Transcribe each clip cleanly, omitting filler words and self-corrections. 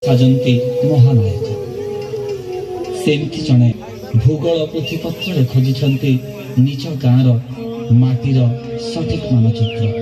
साजंती महानायक सेमती जड़े भूगोल पुथिपत्र खोजी निज गाँवर माटीर सठिक मानचित्र।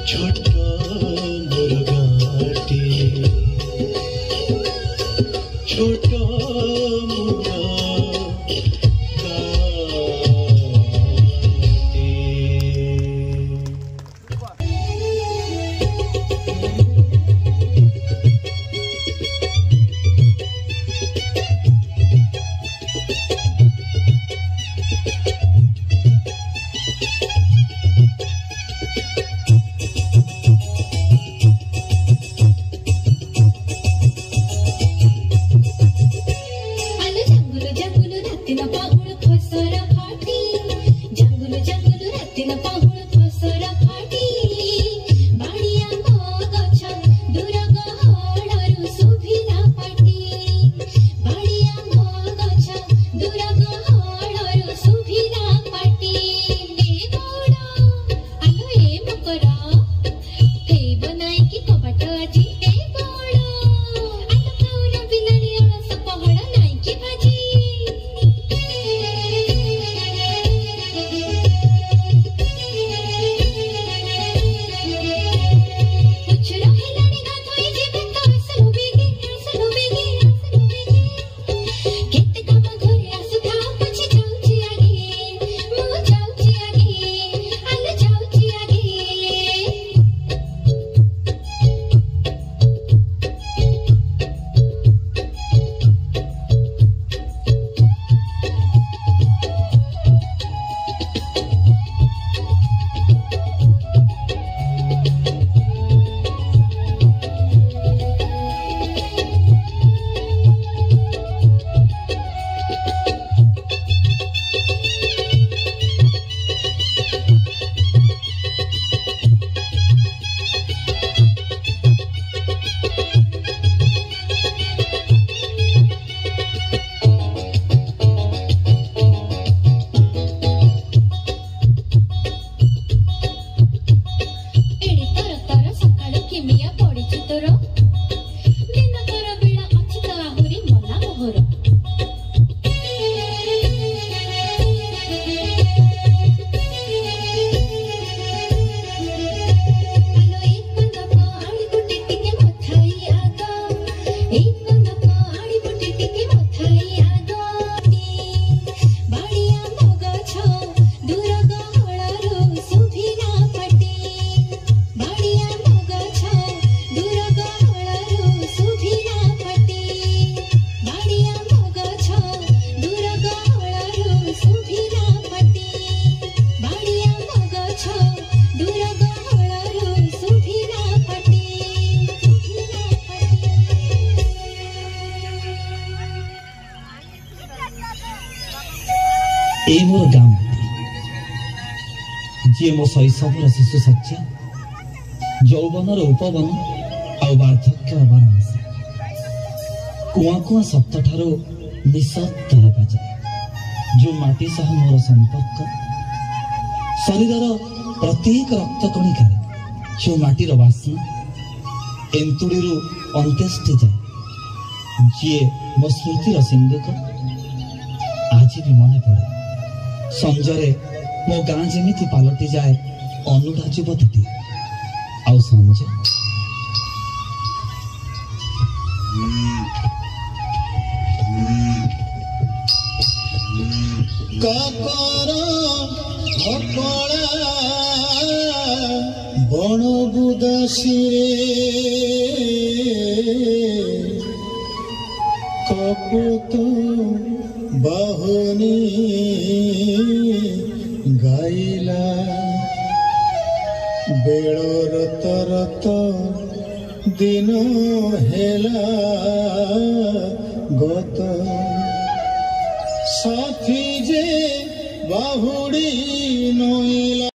छोट मुर्गाटी छोट ए मोर गाँ जी मो शैशवर शिशु सच्चा यौवनर उपवन आ वार्धक्यर वाराणसी कुआ कुआ सप्त ठारू निःशब्द हेबा जाए जो माटी सह मोर संपर्क शरीर प्रत्येक रक्त कणिकार जो माटीर बास्ना एंतुड़ी अंत्येष्टि जाए जी मो स्मृतिर सिंधुक आज भी मन पड़े संजरे मो गाँ जमी पलटि जाए अनुड़ा युवती आउ संज बण बुदासी कपुत बाहुनी गाइला बेड़ रत रत दिन हेला गत साथी जे बाहुड़ी नइला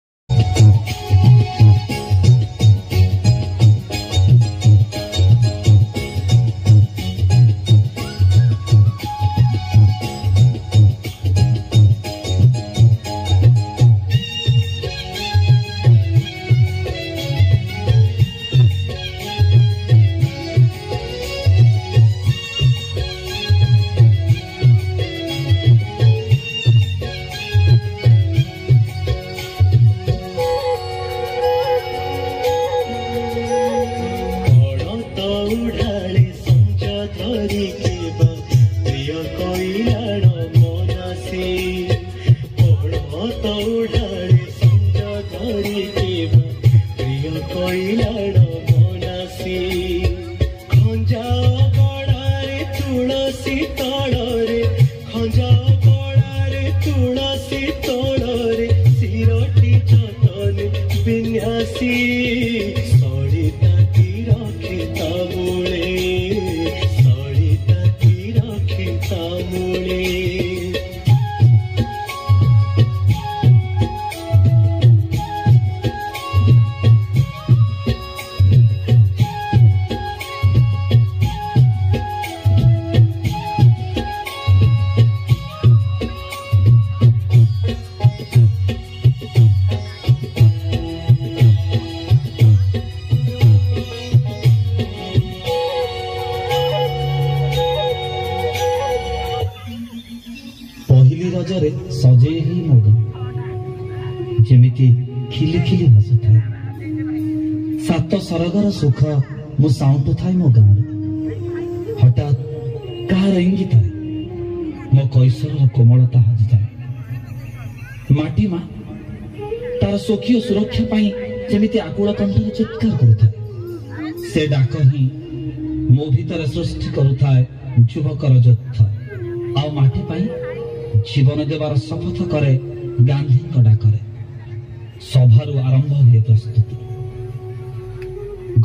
কইলাড় মনাসি খঞ্জা গড়ারে তুলসী তଳରେ খঞ্জা গড়ারে তুলসী তଳରେ শিরটি যতন বিন্যাসী সড়িতা তীর খেতা মূলে সড়িতা তীর খেতা মূলে ରଜରେ ସଜେଇ ହେଇ ମୋ ଗାଁ ଯେମିତି ଖିଲି ଖିଲି ହସୁଥାଏ ସାତ ସରଗର ସୁଖ ମୁଁ ସାଉଁଟୁଥାଏ ମୋ ଗାଁରେ ହଠାତ୍ କାହାର ଇଙ୍ଗିତରେ ମୋ କୈଶୋରର କୋମଳତା ହଜିଥାଏ ମାଟି ମା ତାର ସ୍ୱକୀୟ ସୁରକ୍ଷା ପାଇଁ ଯେମିତି ଆକୁଳ କଣ୍ଠରେ ଚିତ୍କାର କରୁଥାଏ ସେ ଡାକ ହିଁ ମୋ ଭିତରେ ସୃଷ୍ଟି କରୁଥାଏ ଯୁବକର ଯୁଦ୍ଧ ଆଉ ମାଟି ପାଇଁ জীবন দেবার শপথ করে গান্ধীଙ୍କ ডাকরে সভারু আরম্ভ হুয়ে প্রস্তুতি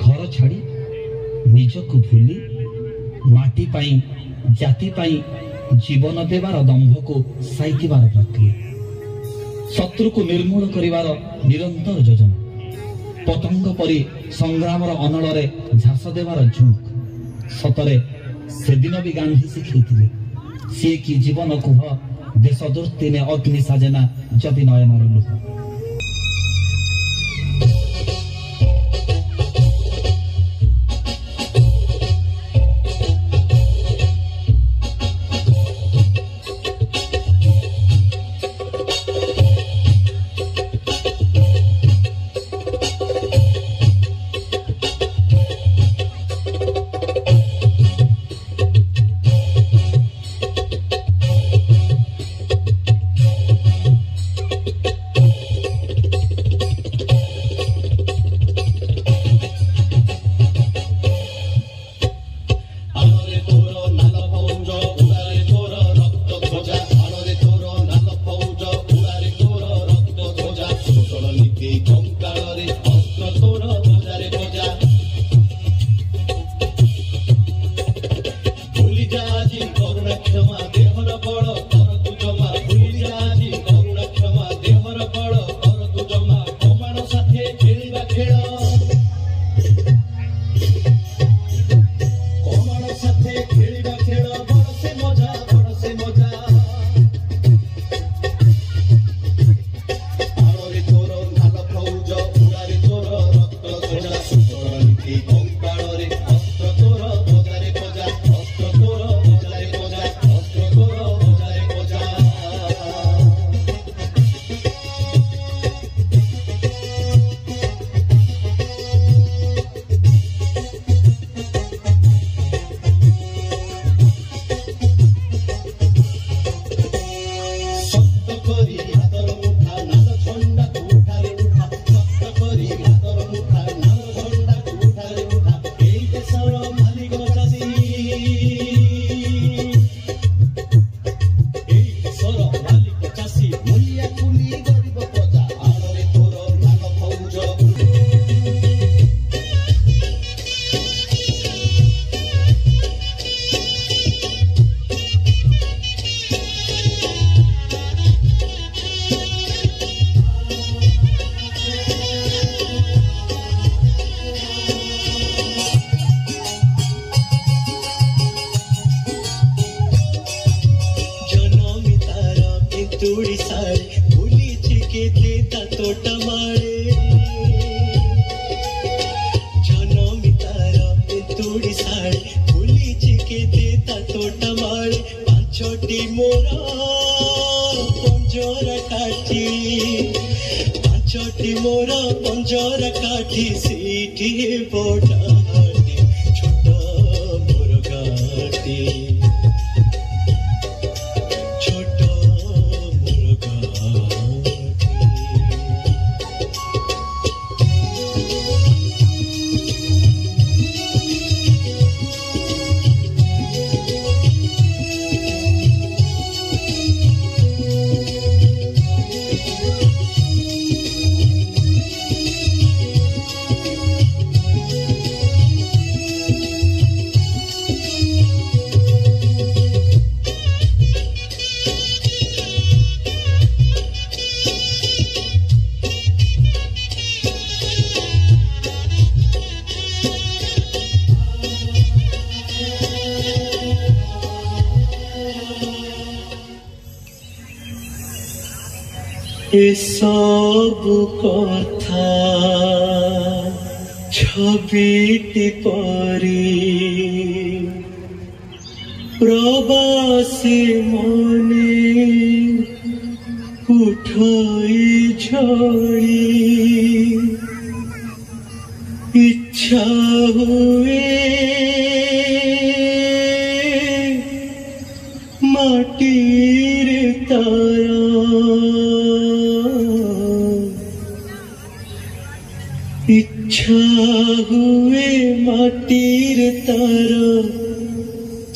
ঘর ছাড়ি নিজকু ভুলি মাটি পাই জাতি পাই জীবন দেবার দম্ভকু সাইতিবার প্রক্রিয়া শত্রুকু নির্মূল করিবার নিরন্তর যোজনা পতঙ্গ পরি সংগ্রামর অনଳରେ ঝাস দেবার ঝুঁক সতরে সেদিন বি গান্ধী শিখাইଥିଲେ ସିଏ କି ଜୀବନ କୁହ ଦେଶ ଦୁର୍ତ୍ତିନେ ଅଗ୍ନି ସାଜେନା ଯଦି ନୟନର ଲୁହ तुड़ी साड़े भूली चिके ता तोटा मारे जनमी तारा तुड़ी साड़े भूली चिके ता तोटा मारे पांचटी मोरा पंजरा काटी पांचटी मोरा पंजरा काटी सीटी बोटा छोटा मोर गाटी सब कथा छबिटी परी प्रवासी मने उठाई झड़ी इच्छा हुए माटीर तारा इच्छा हुए माटीर तारा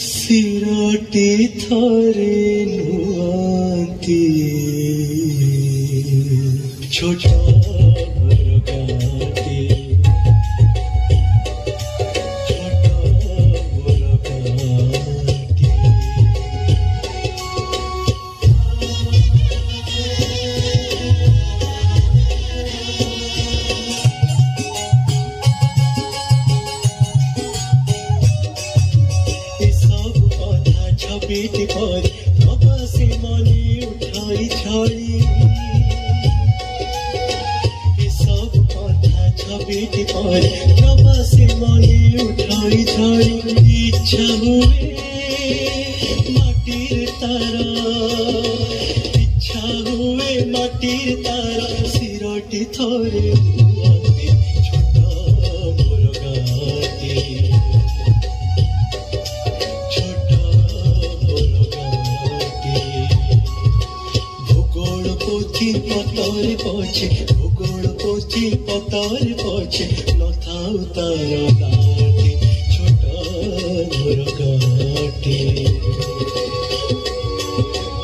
सिरटी थरे नुआती छोटा मुरगाटी छोटा मुरगाटी छबिटी पर प्रवासी मने उठाई झड़ी सब कथा छबिटी पर प्रवासी मने उठाई झड़ी इच्छा हुए माटीर तारा इच्छा हुए माटीर तारा सिरटी थरे नुआती छोटा मुरगाटी पतार पछे भूगोल पोथी पतार पछे नथाउ तार गाटी छोटा मुरगाटी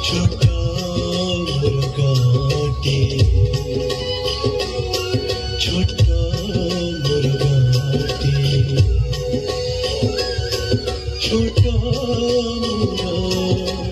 छोटा मुरगाटी छोटा मुरगाटी छोटा मुरगाटी